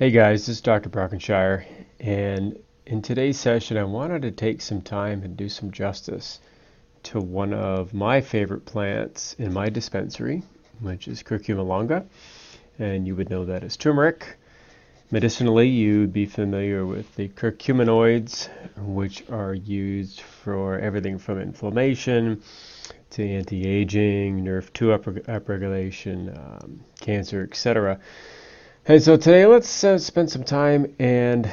Hey guys, this is Dr. Brockenshire, and in today's session I wanted to take some time and do some justice to one of my favorite plants in my dispensary, which is curcuma longa, and you would know that as turmeric. Medicinally, you'd be familiar with the curcuminoids, which are used for everything from inflammation to anti-aging, nerve 2 upregulation, cancer, etc. And so today let's spend some time and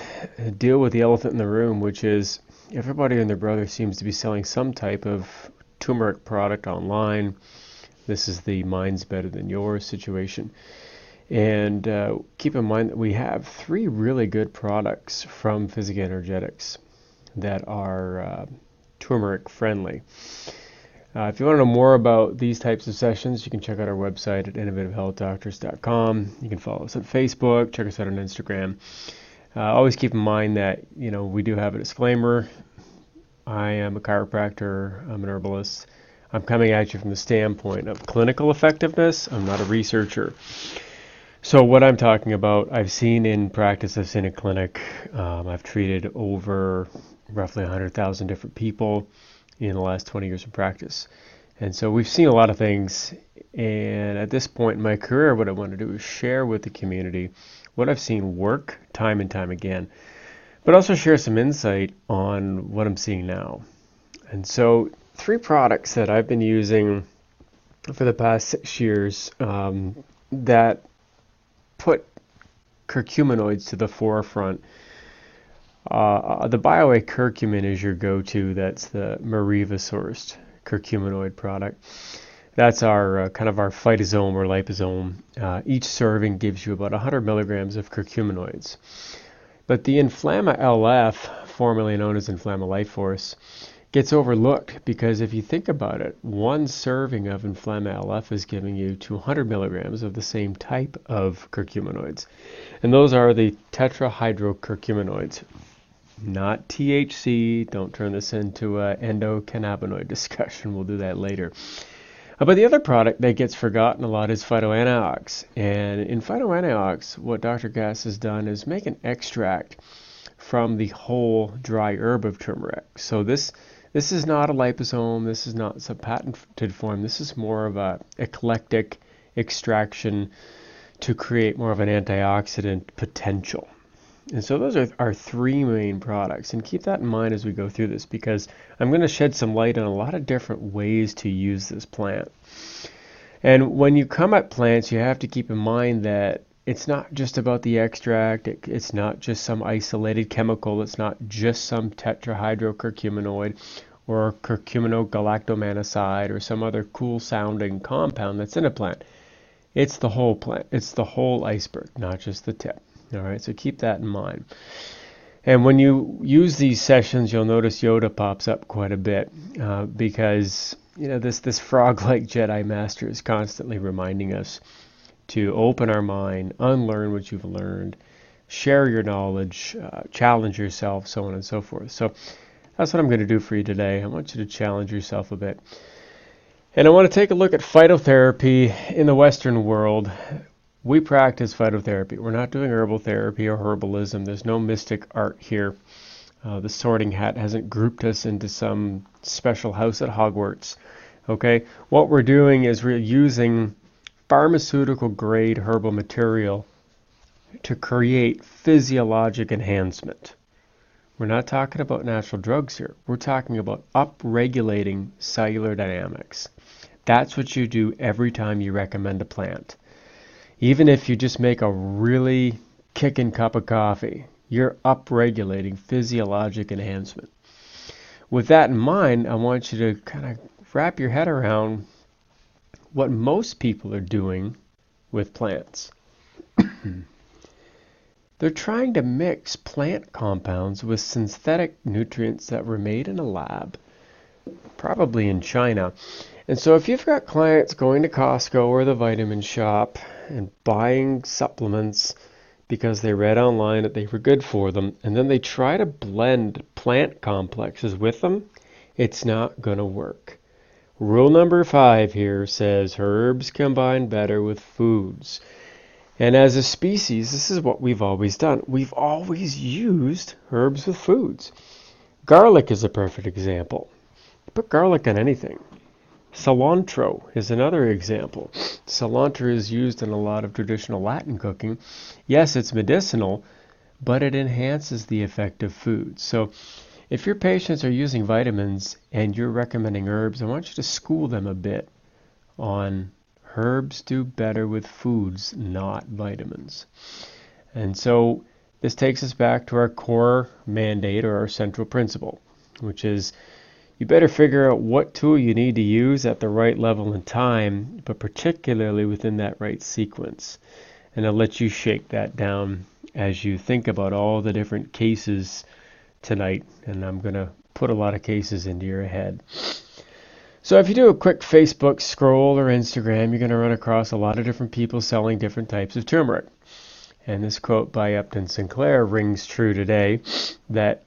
deal with the elephant in the room, which is everybody and their brother seems to be selling some type of turmeric product online. This is the mine's better than yours situation. And keep in mind that we have 3 really good products from Physica Energetics that are turmeric friendly. If you want to know more about these types of sessions, you can check out our website at innovativehealthdoctors.com. You can follow us on Facebook, check us out on Instagram. Always keep in mind that, we do have a disclaimer. I am a chiropractor, I'm an herbalist. I'm coming at you from the standpoint of clinical effectiveness. I'm not a researcher. So what I'm talking about, I've seen in practice, I've seen in clinic. I've treated over roughly 100,000 different people in the last 20 years of practice. And so we've seen a lot of things. And at this point in my career, what I want to do is share with the community what I've seen work time and time again, but also share some insight on what I'm seeing now. And so 3 products that I've been using for the past 6 years that put curcuminoids to the forefront. The BioA curcumin is your go-to. That's the Mariva sourced curcuminoid product. That's our kind of our phytosome or liposome. Each serving gives you about 100 milligrams of curcuminoids. But the Inflamma LF, formerly known as Inflamma Life Force, gets overlooked because if you think about it, 1 serving of Inflamma LF is giving you 200 milligrams of the same type of curcuminoids. And those are the tetrahydrocurcuminoids. Not THC. Don't turn this into an endocannabinoid discussion. We'll do that later. But the other product that gets forgotten a lot is phytoantiox. And in phytoantiox, what Dr. Gass has done is make an extract from the whole dry herb of turmeric. So this is not a liposome. This is not some patented form. This is more of a eclectic extraction to create more of an antioxidant potential. And so those are our 3 main products. And keep that in mind as we go through this, because I'm going to shed some light on a lot of different ways to use this plant. And when you come at plants, you have to keep in mind that it's not just about the extract. It's not just some isolated chemical. It's not just some tetrahydrocurcuminoid or curcuminogalactomanoside or some other cool sounding compound that's in a plant. It's the whole plant. It's the whole iceberg, not just the tip. All right, so keep that in mind. And when you use these sessions, you'll notice Yoda pops up quite a bit because this frog-like Jedi Master is constantly reminding us to open our mind, unlearn what you've learned, share your knowledge, challenge yourself, so on and so forth. So that's what I'm going to do for you today. I want you to challenge yourself a bit. And I want to take a look at phytotherapy in the Western world. We practice phytotherapy. We're not doing herbal therapy or herbalism. There's no mystic art here. The Sorting Hat hasn't grouped us into some special house at Hogwarts. Okay? What we're doing is we're using pharmaceutical grade herbal material to create physiologic enhancement. We're not talking about natural drugs here. We're talking about upregulating cellular dynamics. That's what you do every time you recommend a plant. Even if you just make a really kicking cup of coffee, you're upregulating physiologic enhancement. With that in mind, I want you to kind of wrap your head around what most people are doing with plants. They're trying to mix plant compounds with synthetic nutrients that were made in a lab, probably in China. And so if you've got clients going to Costco or the vitamin shop and buying supplements because they read online that they were good for them, and then they try to blend plant complexes with them, it's not going to work. Rule number 5 here says herbs combine better with foods. And as a species, this is what we've always done. We've always used herbs with foods. Garlic is a perfect example. Put garlic on anything. Cilantro is another example. Cilantro is used in a lot of traditional Latin cooking. Yes, it's medicinal, but it enhances the effect of food. So if your patients are using vitamins and you're recommending herbs, I want you to school them a bit on herbs do better with foods, not vitamins. And so this takes us back to our core mandate or our central principle, which is you better figure out what tool you need to use at the right level and time, but particularly within that right sequence. And I'll let you shake that down as you think about all the different cases tonight, and I'm going to put a lot of cases into your head. So if you do a quick Facebook scroll or Instagram, you're going to run across a lot of different people selling different types of turmeric. And this quote by Upton Sinclair rings true today, that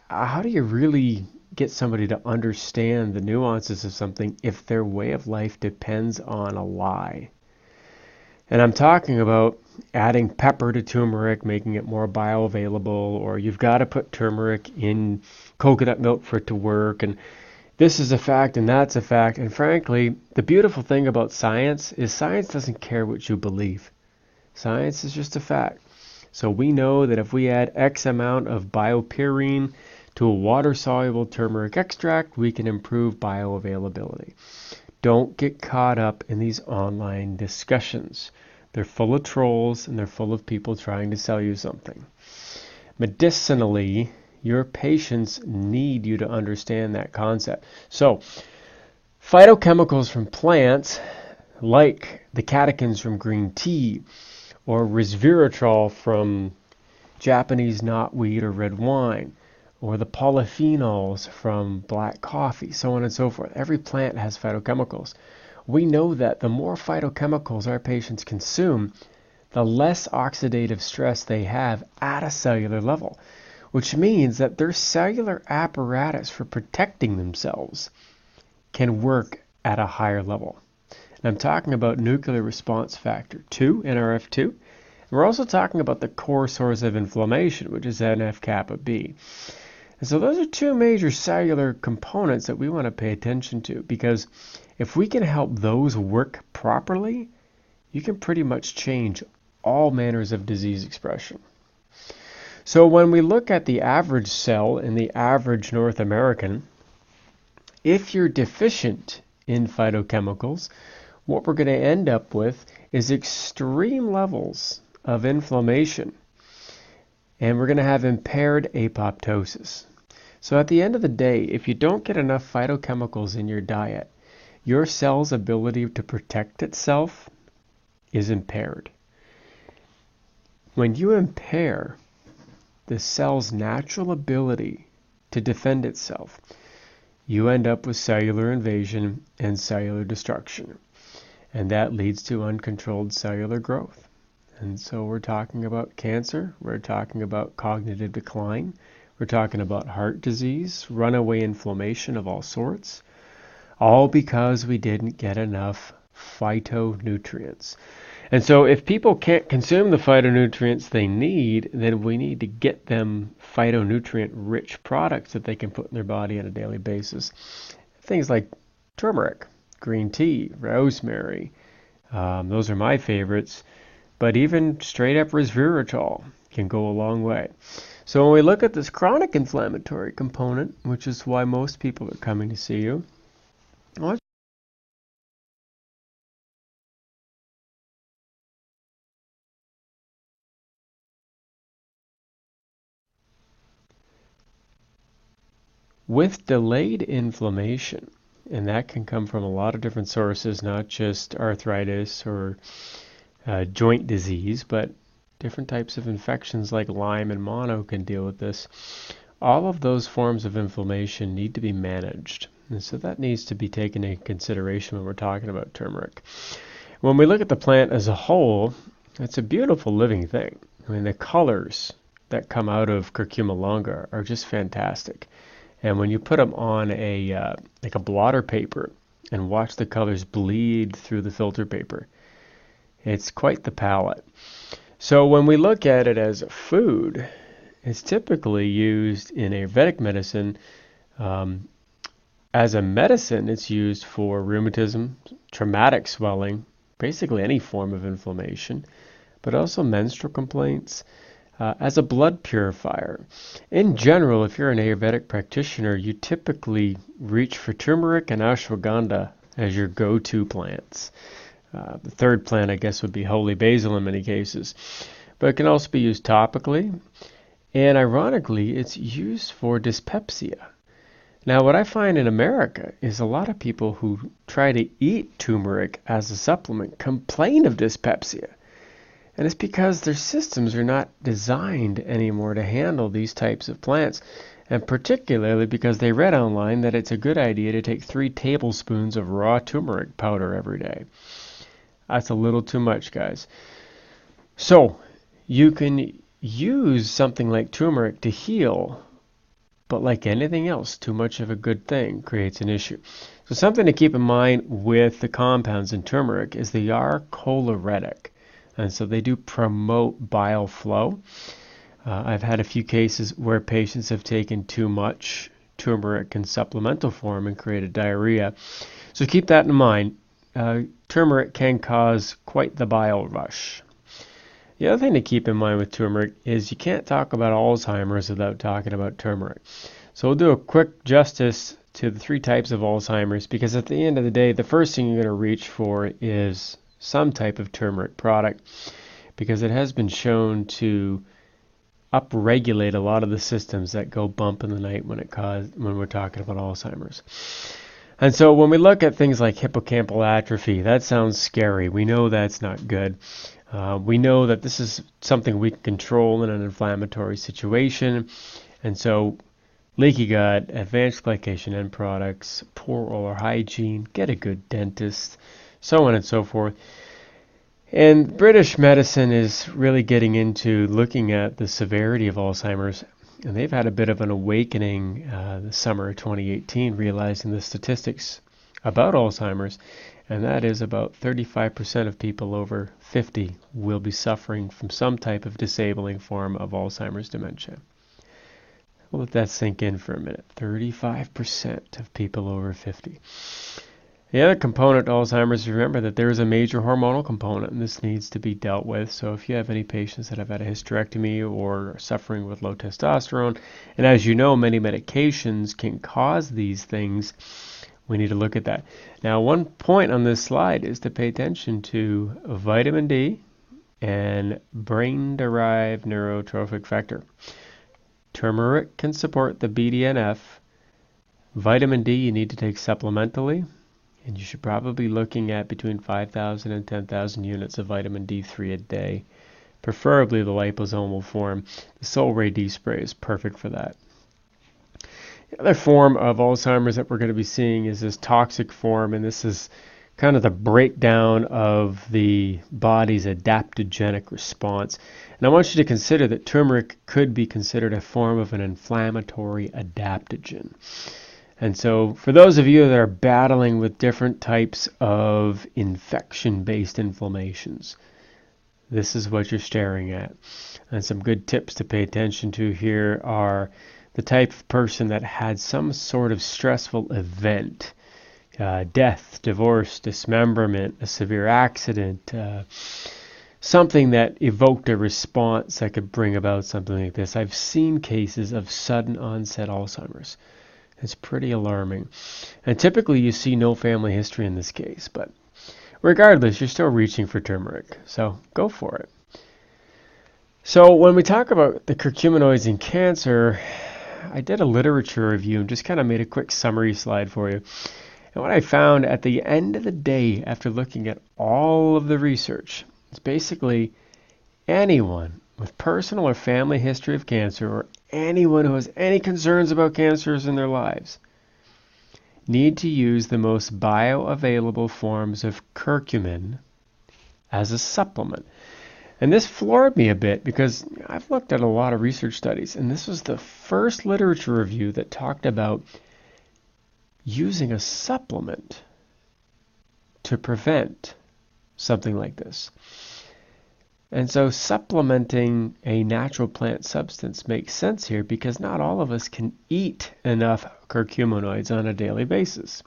how do you really get somebody to understand the nuances of something if their way of life depends on a lie? And I'm talking about adding pepper to turmeric, making it more bioavailable, or you've got to put turmeric in coconut milk for it to work, and this is a fact and that's a fact. And frankly, the beautiful thing about science is science doesn't care what you believe. Science is just a fact. So we know that if we add X amount of biopyrine to a water-soluble turmeric extract, we can improve bioavailability. Don't get caught up in these online discussions. They're full of trolls and they're full of people trying to sell you something. Medicinally, your patients need you to understand that concept. So, phytochemicals from plants, like the catechins from green tea, or resveratrol from Japanese knotweed or red wine, or the polyphenols from black coffee, so on and so forth. Every plant has phytochemicals. We know that the more phytochemicals our patients consume, the less oxidative stress they have at a cellular level, which means that their cellular apparatus for protecting themselves can work at a higher level. And I'm talking about nuclear response factor 2, NRF2. And we're also talking about the core source of inflammation, which is NF-kappa B. And so those are two major cellular components that we want to pay attention to, because if we can help those work properly, you can pretty much change all manners of disease expression. So when we look at the average cell in the average North American, if you're deficient in phytochemicals, what we're going to end up with is extreme levels of inflammation. And we're going to have impaired apoptosis. So at the end of the day, if you don't get enough phytochemicals in your diet, your cell's ability to protect itself is impaired. When you impair the cell's natural ability to defend itself, you end up with cellular invasion and cellular destruction. And that leads to uncontrolled cellular growth. And so we're talking about cancer, we're talking about cognitive decline, we're talking about heart disease, runaway inflammation of all sorts, all because we didn't get enough phytonutrients. And so if people can't consume the phytonutrients they need, then we need to get them phytonutrient-rich products that they can put in their body on a daily basis. Things like turmeric, green tea, rosemary, those are my favorites. But even straight up resveratrol can go a long way. So when we look at this chronic inflammatory component, which is why most people are coming to see you, with delayed inflammation, and that can come from a lot of different sources, not just arthritis or joint disease, but different types of infections like Lyme and mono can deal with this. All of those forms of inflammation need to be managed. And so that needs to be taken into consideration when we're talking about turmeric. When we look at the plant as a whole, it's a beautiful living thing. I mean, the colors that come out of curcuma longa are just fantastic. And when you put them on like a blotter paper and watch the colors bleed through the filter paper, it's quite the palette. So when we look at it as a food, it's typically used in Ayurvedic medicine. Um, as a medicine, it's used for rheumatism, traumatic swelling, basically any form of inflammation, but also menstrual complaints, as a blood purifier. In general, if you're an Ayurvedic practitioner, you typically reach for turmeric and ashwagandha as your go-to plants. The third plant, I guess, would be holy basil in many cases, but it can also be used topically, and ironically, it's used for dyspepsia. Now, what I find in America is a lot of people who try to eat turmeric as a supplement complain of dyspepsia. And it's because their systems are not designed anymore to handle these types of plants. And particularly because they read online that it's a good idea to take 3 tablespoons of raw turmeric powder every day. That's a little too much, guys. So, you can use something like turmeric to heal, but like anything else, too much of a good thing creates an issue. So something to keep in mind with the compounds in turmeric is they are choleritic. And so they do promote bile flow. I've had a few cases where patients have taken too much turmeric in supplemental form and created diarrhea. So keep that in mind. Turmeric can cause quite the bile rush. The other thing to keep in mind with turmeric is you can't talk about Alzheimer's without talking about turmeric. So we'll do a quick justice to the 3 types of Alzheimer's, because at the end of the day, the first thing you're going to reach for is some type of turmeric product, because it has been shown to upregulate a lot of the systems that go bump in the night when we're talking about Alzheimer's. And so when we look at things like hippocampal atrophy, that sounds scary. We know that's not good. We know that this is something we can control in an inflammatory situation. And so leaky gut, advanced glycation end products, poor oral hygiene, get a good dentist, so on and so forth. And British medicine is really getting into looking at the severity of Alzheimer's, and they've had a bit of an awakening the summer of 2018, realizing the statistics about Alzheimer's, and that is about 35% of people over 50 will be suffering from some type of disabling form of Alzheimer's dementia. We'll let that sink in for a minute. 35% of people over 50. The other component to Alzheimer's, remember that there is a major hormonal component, and this needs to be dealt with. So if you have any patients that have had a hysterectomy or are suffering with low testosterone, and as you know, many medications can cause these things, we need to look at that. Now, one point on this slide is to pay attention to vitamin D and brain-derived neurotrophic factor. Turmeric can support the BDNF. Vitamin D you need to take supplementally, and you should probably be looking at between 5,000 and 10,000 units of vitamin D3 a day, preferably the liposomal form. The Sol-Ray D spray is perfect for that. The other form of Alzheimer's that we're going to be seeing is this toxic form, and this is kind of the breakdown of the body's adaptogenic response. And I want you to consider that turmeric could be considered a form of an inflammatory adaptogen. And so for those of you that are battling with different types of infection-based inflammations, this is what you're staring at. And some good tips to pay attention to here are the type of person that had some sort of stressful event, death, divorce, dismemberment, a severe accident, something that evoked a response that could bring about something like this. I've seen cases of sudden onset Alzheimer's. It's pretty alarming. And typically you see no family history in this case, but regardless, you're still reaching for turmeric. So go for it. So when we talk about the curcuminoids in cancer, I did a literature review and just kind of made a quick summary slide for you. And what I found at the end of the day, after looking at all of the research, is basically anyone with personal or family history of cancer, or anyone who has any concerns about cancers in their lives, need to use the most bioavailable forms of curcumin as a supplement. And this floored me a bit because I've looked at a lot of research studies, and this was the first literature review that talked about using a supplement to prevent something like this. And so supplementing a natural plant substance makes sense here because not all of us can eat enough curcuminoids on a daily basis.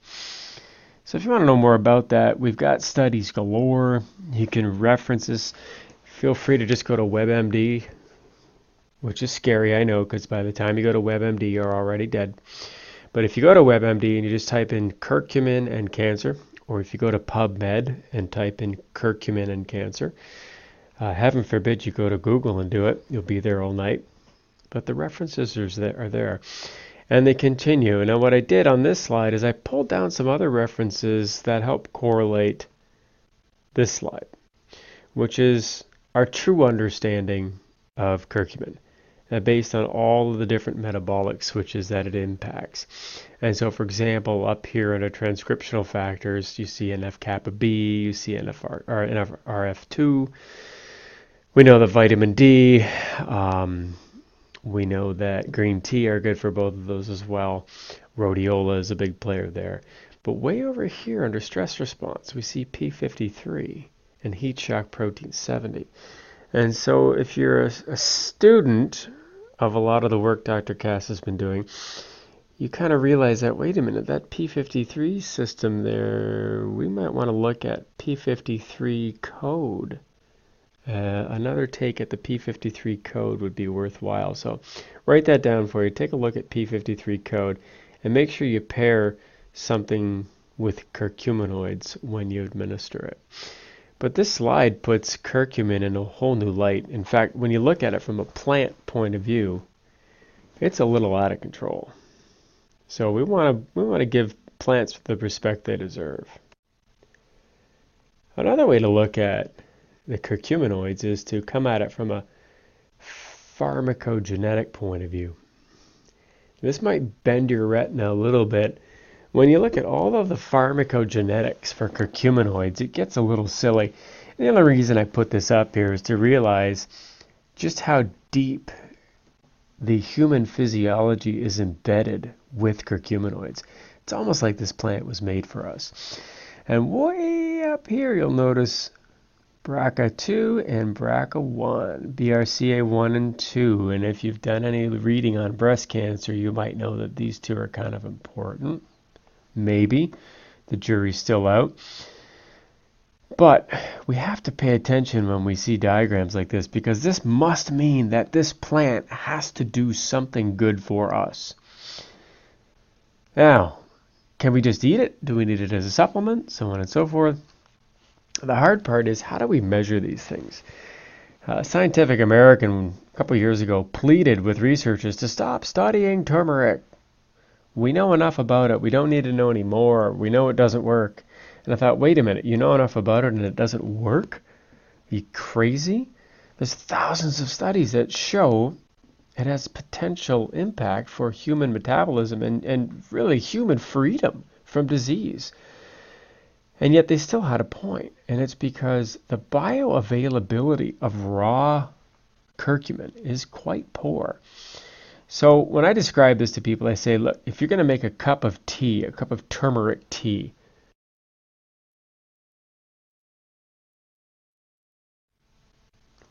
So if you want to know more about that, we've got studies galore. You can reference this. Feel free to just go to WebMD, which is scary, I know, because by the time you go to WebMD, you're already dead. But if you go to WebMD and you just type in curcumin and cancer, or if you go to PubMed and type in curcumin and cancer, heaven forbid you go to Google and do it, you'll be there all night. But the references are there. And they continue. Now what I did on this slide is I pulled down some other references that help correlate this slide, which is our true understanding of curcumin, based on all of the different metabolic switches that it impacts. And so, for example, up here under transcriptional factors, you see NF-kappa B, you see NF-RF2. We know that vitamin D, we know that green tea are good for both of those as well. Rhodiola is a big player there. But way over here under stress response, we see P53 and heat shock protein 70. And so if you're a student of a lot of the work Dr. Cass has been doing, you kind of realize that, wait a minute, that P53 system there, we might want to look at P53 code. Another take at the P53 code would be worthwhile. So write that down for you. Take a look at P53 code and make sure you pair something with curcuminoids when you administer it. But this slide puts curcumin in a whole new light. In fact, when you look at it from a plant point of view, it's a little out of control. So we want to give plants the respect they deserve. Another way to look at the curcuminoids is to come at it from a pharmacogenetic point of view. This might bend your retina a little bit. When you look at all of the pharmacogenetics for curcuminoids, it gets a little silly. And the other reason I put this up here is to realize just how deep the human physiology is embedded with curcuminoids. It's almost like this plant was made for us. And way up here, you'll notice BRCA2 and BRCA1, BRCA1 and 2. And if you've done any reading on breast cancer, you might know that these two are kind of important. Maybe. The jury's still out. But we have to pay attention when we see diagrams like this, because this must mean that this plant has to do something good for us. Now, can we just eat it? Do we need it as a supplement? So on and so forth. The hard part is, how do we measure these things? Scientific American a couple of years ago pleaded with researchers to stop studying turmeric. We know enough about it. We don't need to know any more. We know it doesn't work. And I thought, wait a minute, you know enough about it and it doesn't work? Are you crazy? There's thousands of studies that show it has potential impact for human metabolism and really human freedom from disease. And yet they still had a point, and it's because the bioavailability of raw curcumin is quite poor. So when I describe this to people, I say, look, if you're going to make a cup of tea, a cup of turmeric tea,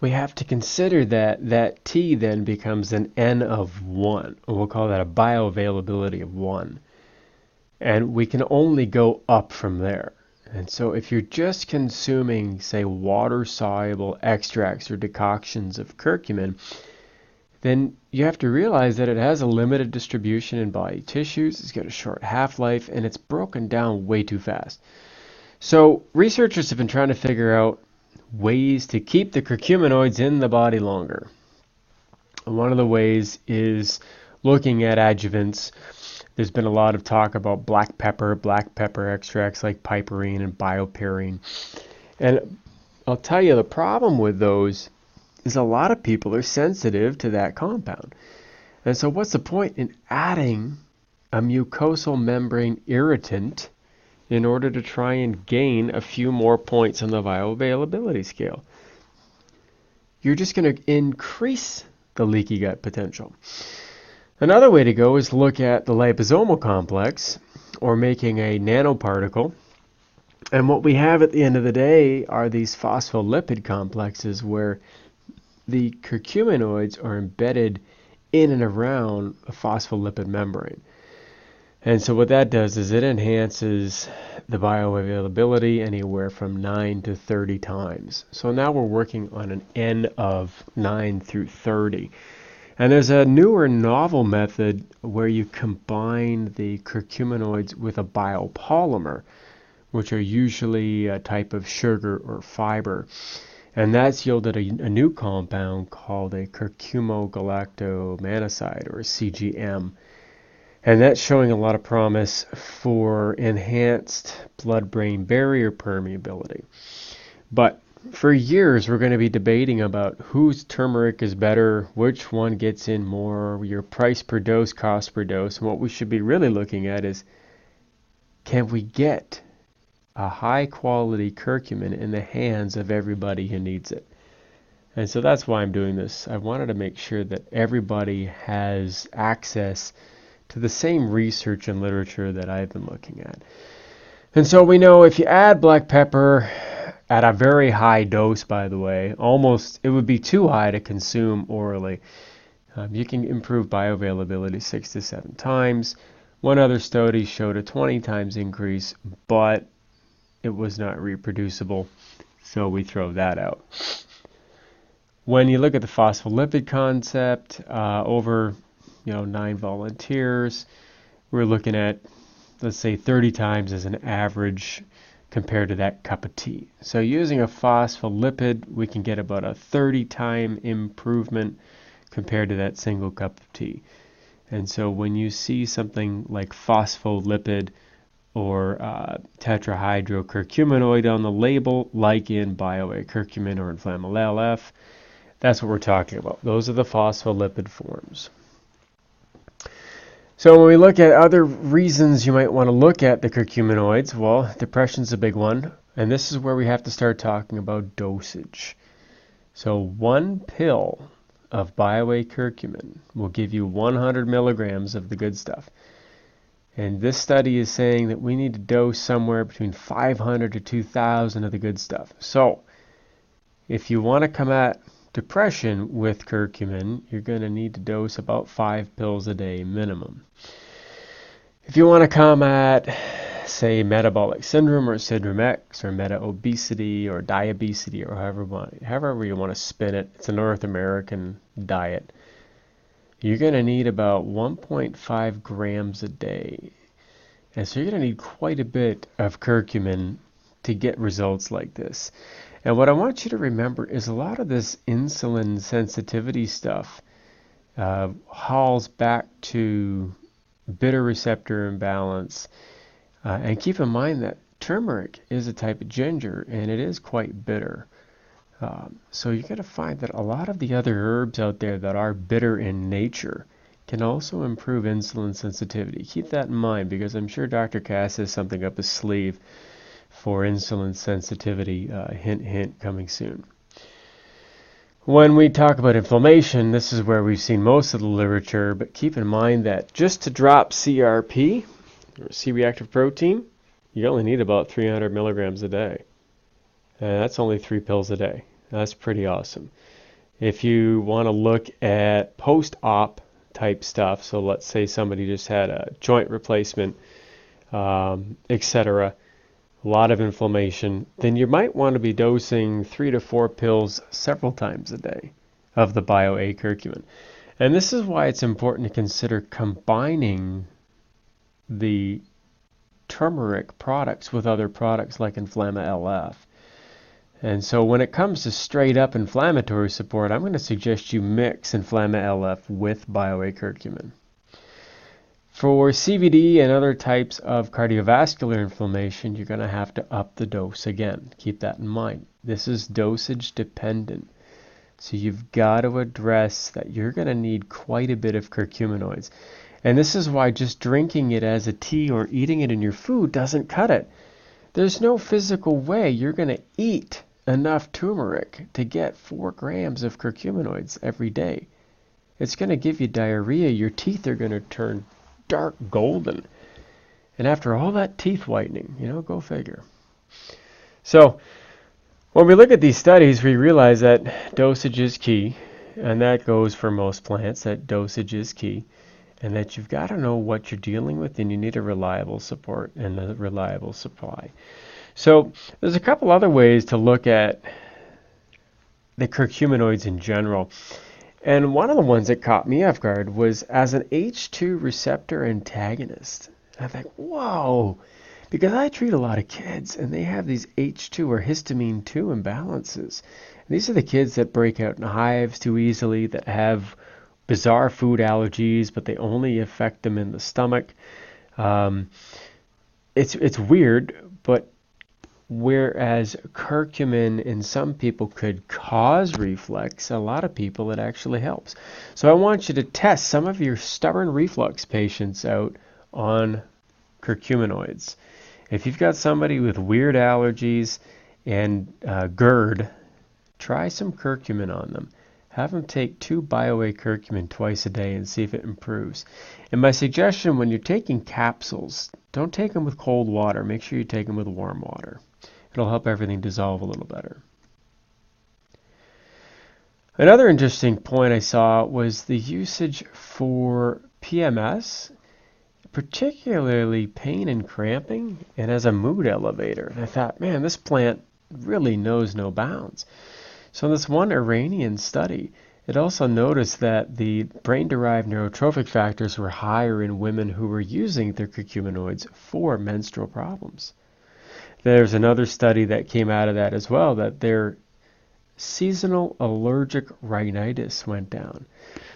we have to consider that that tea then becomes an N of 1, or we'll call that a bioavailability of 1. And we can only go up from there. And so if you're just consuming, say, water-soluble extracts or decoctions of curcumin, then you have to realize that it has a limited distribution in body tissues, it's got a short half-life, and it's broken down way too fast. So researchers have been trying to figure out ways to keep the curcuminoids in the body longer. And one of the ways is looking at adjuvants. There's been a lot of talk about black pepper extracts like piperine and bioperine. And I'll tell you, the problem with those is a lot of people are sensitive to that compound. And so what's the point in adding a mucosal membrane irritant in order to try and gain a few more points on the bioavailability scale? You're just going to increase the leaky gut potential. Another way to go is look at the liposomal complex, or making a nanoparticle And what we have at the end of the day are these phospholipid complexes where the curcuminoids are embedded in and around a phospholipid membrane. And so what that does is it enhances the bioavailability anywhere from 9 to 30 times. So now we're working on an N of 9 through 30. And there's a newer novel method where you combine the curcuminoids with a biopolymer, which are usually a type of sugar or fiber. And that's yielded a new compound called a curcumogalactomannoside, or CGM. And that's showing a lot of promise for enhanced blood-brain barrier permeability. But for years, we're going to be debating about whose turmeric is better, which one gets in more, your price per dose, cost per dose. And what we should be really looking at is, can we get a high-quality curcumin in the hands of everybody who needs it? And so that's why I'm doing this. I wanted to make sure that everybody has access to the same research and literature that I've been looking at. And so we know if you add black pepper at a very high dose, by the way, almost it would be too high to consume orally. You can improve bioavailability 6 to 7 times. One other study showed a 20 times increase, but it was not reproducible, so we throw that out. When you look at the phospholipid concept, over 9 volunteers, we're looking at, let's say, 30 times as an average compared to that cup of tea. So using a phospholipid, we can get about a 30-time improvement compared to that single cup of tea. And so when you see something like phospholipid or tetrahydrocurcuminoid on the label, like in BioA curcumin or Inflamil LF, that's what we're talking about. Those are the phospholipid forms. So when we look at other reasons you might want to look at the curcuminoids, well, depression's a big one, and this is where we have to start talking about dosage. So 1 pill of BioA curcumin will give you 100 milligrams of the good stuff. And this study is saying that we need to dose somewhere between 500 to 2,000 of the good stuff. So if you want to come at depression with curcumin, you're going to need to dose about 5 pills a day minimum. If you want to combat, say, metabolic syndrome or syndrome X or meta-obesity or diabesity or however you want to spin it, it's a North American diet, you're going to need about 1.5 grams a day. And so you're going to need quite a bit of curcumin to get results like this. And what I want you to remember is a lot of this insulin sensitivity stuff hauls back to bitter receptor imbalance. And keep in mind that turmeric is a type of ginger, and it is quite bitter. So you're going to find that a lot of the other herbs out there that are bitter in nature can also improve insulin sensitivity. Keep that in mind, because I'm sure Dr. Cass has something up his sleeve for insulin sensitivity, hint, hint, coming soon. When we talk about inflammation, this is where we've seen most of the literature, but keep in mind that just to drop CRP, or C-reactive protein, you only need about 300 milligrams a day. And that's only 3 pills a day. That's pretty awesome. If you want to look at post-op type stuff, so let's say somebody just had a joint replacement, etc., a lot of inflammation, then you might want to be dosing 3 to 4 pills several times a day of the BioA curcumin. And this is why it's important to consider combining the turmeric products with other products like Inflamil LF. And so when it comes to straight up inflammatory support, I'm going to suggest you mix Inflamil LF with BioA curcumin. For CVD and other types of cardiovascular inflammation, you're going to have to up the dose again. Keep that in mind. This is dosage dependent. So you've got to address that you're going to need quite a bit of curcuminoids. And this is why just drinking it as a tea or eating it in your food doesn't cut it. There's no physical way you're going to eat enough turmeric to get 4 grams of curcuminoids every day. It's going to give you diarrhea. Your teeth are going to turn dark golden. And after all that teeth whitening, go figure. So when we look at these studies, we realize that dosage is key, and that goes for most plants, that dosage is key, and that you've got to know what you're dealing with, and you need a reliable support and a reliable supply. So there's a couple other ways to look at the curcuminoids in general. And one of the ones that caught me off guard was as an H2 receptor antagonist. I think, whoa, because I treat a lot of kids and they have these H2 or histamine 2 imbalances. And these are the kids that break out in hives too easily, that have bizarre food allergies, but they only affect them in the stomach. It's weird, but whereas curcumin in some people could cause reflux, a lot of people it actually helps. So I want you to test some of your stubborn reflux patients out on curcuminoids. If you've got somebody with weird allergies and GERD, try some curcumin on them. Have them take 2 BioA curcumin twice a day and see if it improves. And my suggestion, when you're taking capsules, don't take them with cold water. Make sure you take them with warm water. It'll help everything dissolve a little better. Another interesting point I saw was the usage for PMS, particularly pain and cramping, and as a mood elevator. And I thought, man, this plant really knows no bounds. So in this one Iranian study, it also noticed that the brain-derived neurotrophic factors were higher in women who were using their curcuminoids for menstrual problems. There's another study that came out of that as well, that their seasonal allergic rhinitis went down.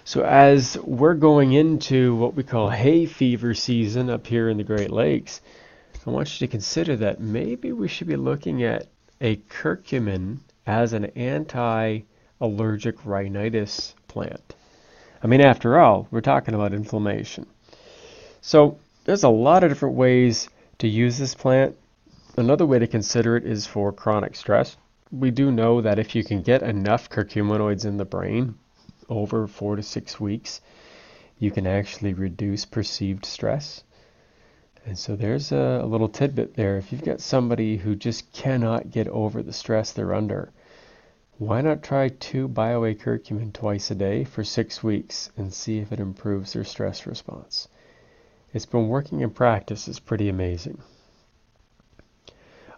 So as we're going into what we call hay fever season up here in the Great Lakes, I want you to consider that maybe we should be looking at a curcumin as an anti-allergic rhinitis plant. I mean, after all, we're talking about inflammation. So there's a lot of different ways to use this plant. Another way to consider it is for chronic stress. We do know that if you can get enough curcuminoids in the brain over 4 to 6 weeks, you can actually reduce perceived stress. And so there's a little tidbit there. If you've got somebody who just cannot get over the stress they're under, why not try 2 BioA curcumin twice a day for 6 weeks and see if it improves their stress response? It's been working in practice. It's pretty amazing.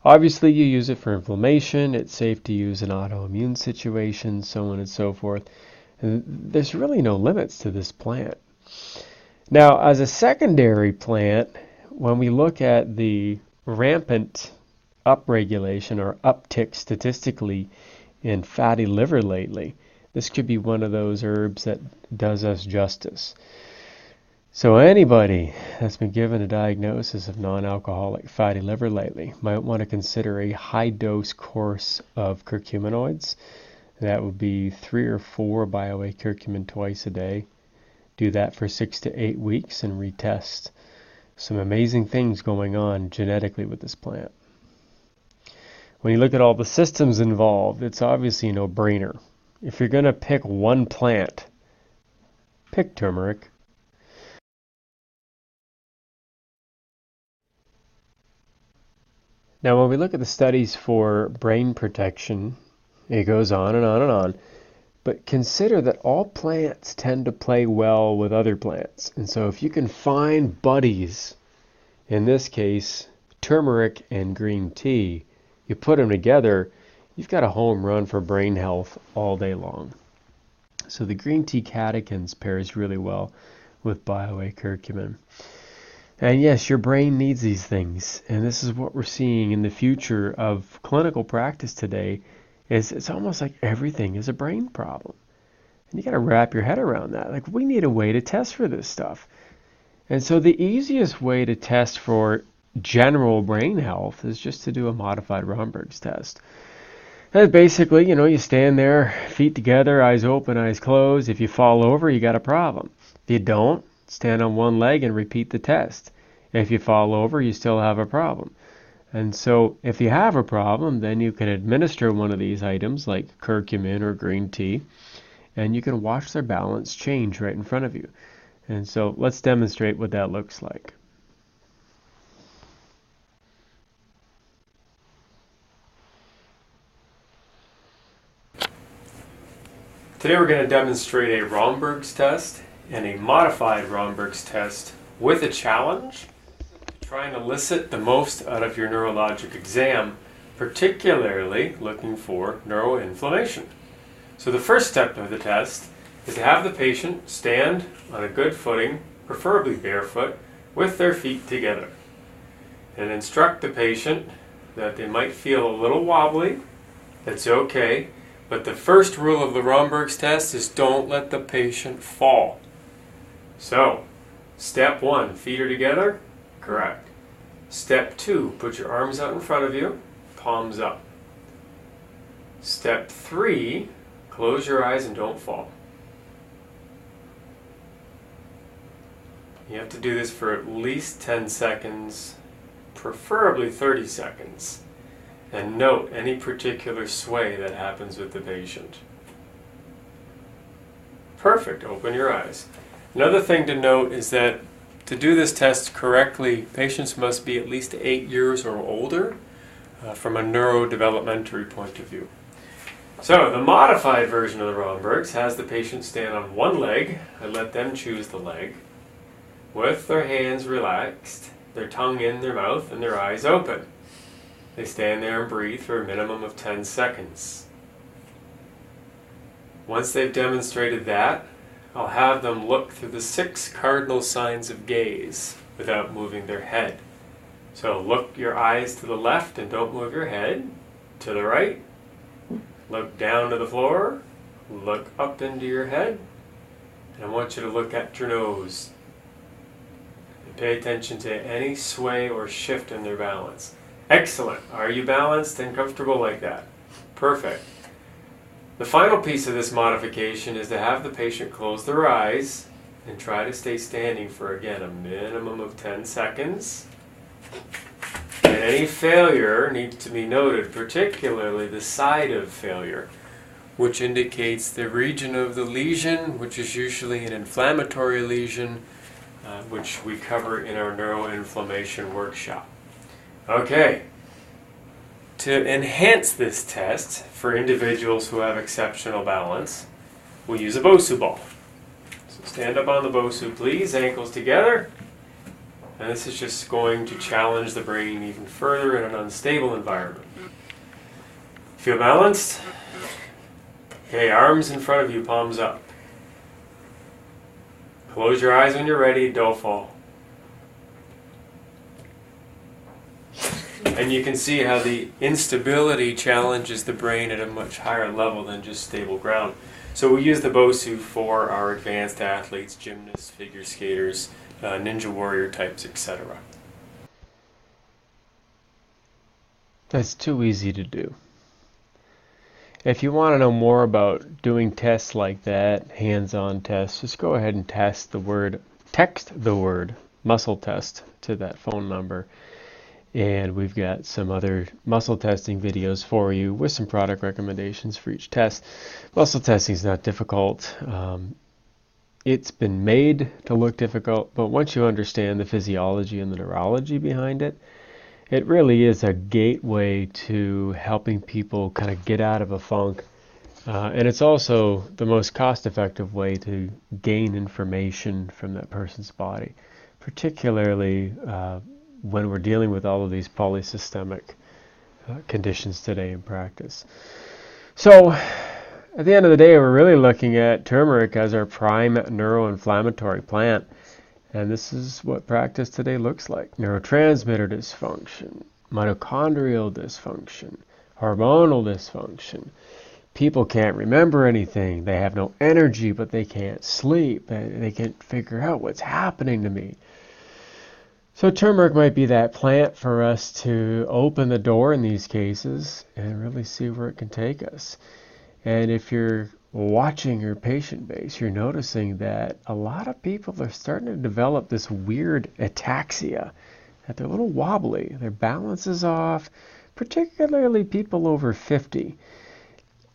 Obviously, you use it for inflammation. It's safe to use in autoimmune situations, so on and so forth. And there's really no limits to this plant. Now, as a secondary plant, when we look at the rampant upregulation or uptick statistically in fatty liver lately, this could be one of those herbs that does us justice. So anybody that's been given a diagnosis of non-alcoholic fatty liver lately might want to consider a high-dose course of curcuminoids. That would be 3 or 4 BioA curcumin twice a day. Do that for 6 to 8 weeks and retest. Some amazing things going on genetically with this plant. When you look at all the systems involved, it's obviously a no-brainer. If you're going to pick one plant, pick turmeric. Now, when we look at the studies for brain protection, it goes on and on and on. But consider that all plants tend to play well with other plants. And so if you can find buddies, in this case, turmeric and green tea, you put them together, you've got a home run for brain health all day long. So the green tea catechins pairs really well with BioA curcumin. And yes, your brain needs these things. And this is what we're seeing in the future of clinical practice today. It's almost like everything is a brain problem. And you got to wrap your head around that. Like, we need a way to test for this stuff. And so the easiest way to test for general brain health is just to do a modified Romberg's test. And basically, you stand there, feet together, eyes open, eyes closed. If you fall over, you got a problem. If you don't, stand on one leg and repeat the test. If you fall over, you still have a problem. And so if you have a problem, then you can administer one of these items like curcumin or green tea, and you can watch their balance change right in front of you. And so let's demonstrate what that looks like. Today we're going to demonstrate a Romberg's test and a modified Romberg's test with a challenge, trying to elicit the most out of your neurologic exam, particularly looking for neuroinflammation. So the first step of the test is to have the patient stand on a good footing, preferably barefoot, with their feet together, and instruct the patient that they might feel a little wobbly. That's okay, but the first rule of the Romberg's test is don't let the patient fall. So, step 1, feet are together, correct. Step 2, put your arms out in front of you, palms up. Step 3, close your eyes and don't fall. You have to do this for at least 10 seconds, preferably 30 seconds. And note any particular sway that happens with the patient. Perfect, open your eyes. Another thing to note is that to do this test correctly, patients must be at least 8 years or older from a neurodevelopmentary point of view. So the modified version of the Romberg's has the patient stand on one leg. I let them choose the leg, with their hands relaxed, their tongue in their mouth, and their eyes open. They stand there and breathe for a minimum of 10 seconds. Once they've demonstrated that, I'll have them look through the 6 cardinal signs of gaze without moving their head. So look your eyes to the left and don't move your head. To the right, look down to the floor, look up into your head, and I want you to look at your nose. Pay attention to any sway or shift in their balance. Excellent. Are you balanced and comfortable like that? Perfect. The final piece of this modification is to have the patient close their eyes and try to stay standing for, again, a minimum of 10 seconds. And any failure needs to be noted, particularly the side of failure, which indicates the region of the lesion, which is usually an inflammatory lesion, which we cover in our neuroinflammation workshop. Okay, to enhance this test for individuals who have exceptional balance, we'll use a Bosu ball. So stand up on the Bosu, please, ankles together. And this is just going to challenge the brain even further in an unstable environment. Feel balanced? Okay, arms in front of you, palms up. Close your eyes when you're ready, don't fall. And you can see how the instability challenges the brain at a much higher level than just stable ground. So we use the Bosu for our advanced athletes, gymnasts, figure skaters, ninja warrior types, etc. That's too easy to do. If you want to know more about doing tests like that, hands-on tests, just go ahead and text the word muscle test to that phone number. And we've got some other muscle testing videos for you with some product recommendations for each test. Muscle testing is not difficult. It's been made to look difficult, but once you understand the physiology and the neurology behind it, it really is a gateway to helping people kind of get out of a funk. And it's also the most cost-effective way to gain information from that person's body, particularly when we're dealing with all of these polysystemic conditions today in practice. So at the end of the day, we're really looking at turmeric as our prime neuroinflammatory plant. And this is what practice today looks like. Neurotransmitter dysfunction, mitochondrial dysfunction, hormonal dysfunction. People can't remember anything. They have no energy, but they can't sleep. They can't figure out what's happening to me. So turmeric might be that plant for us to open the door in these cases and really see where it can take us. And if you're watching your patient base, you're noticing that a lot of people are starting to develop this weird ataxia, that they're a little wobbly, their balance is off, particularly people over 50.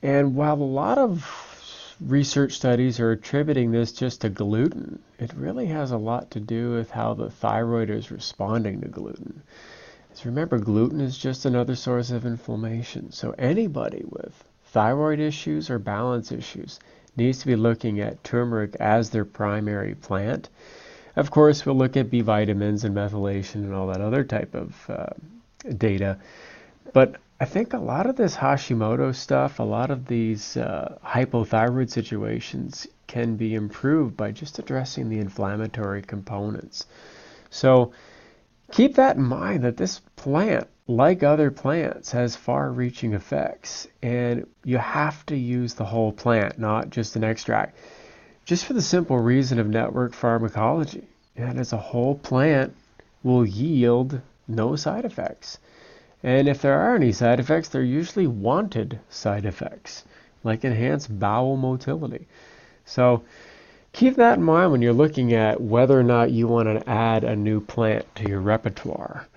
And while a lot of research studies are attributing this just to gluten, it really has a lot to do with how the thyroid is responding to gluten. Because remember, gluten is just another source of inflammation. So anybody with thyroid issues or balance issues needs to be looking at turmeric as their primary plant. Of course, we'll look at B vitamins and methylation and all that other type of data. But I think a lot of this Hashimoto stuff, a lot of these hypothyroid situations can be improved by just addressing the inflammatory components. So keep that in mind, that this plant, like other plants, has far-reaching effects, and you have to use the whole plant, not just an extract, just for the simple reason of network pharmacology. And as a whole plant will yield no side effects. And if there are any side effects, they're usually wanted side effects, like enhanced bowel motility. So keep that in mind when you're looking at whether or not you want to add a new plant to your repertoire.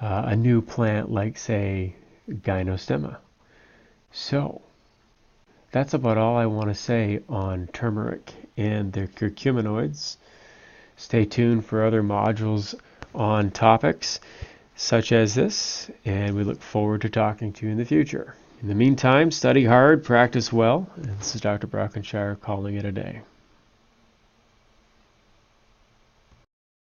A new plant like, say, gynostemma. So that's about all I want to say on turmeric and the curcuminoids. Stay tuned for other modules on topics such as this, and we look forward to talking to you in the future. In the meantime, study hard, practice well, and this is Dr. Brockenshire calling it a day.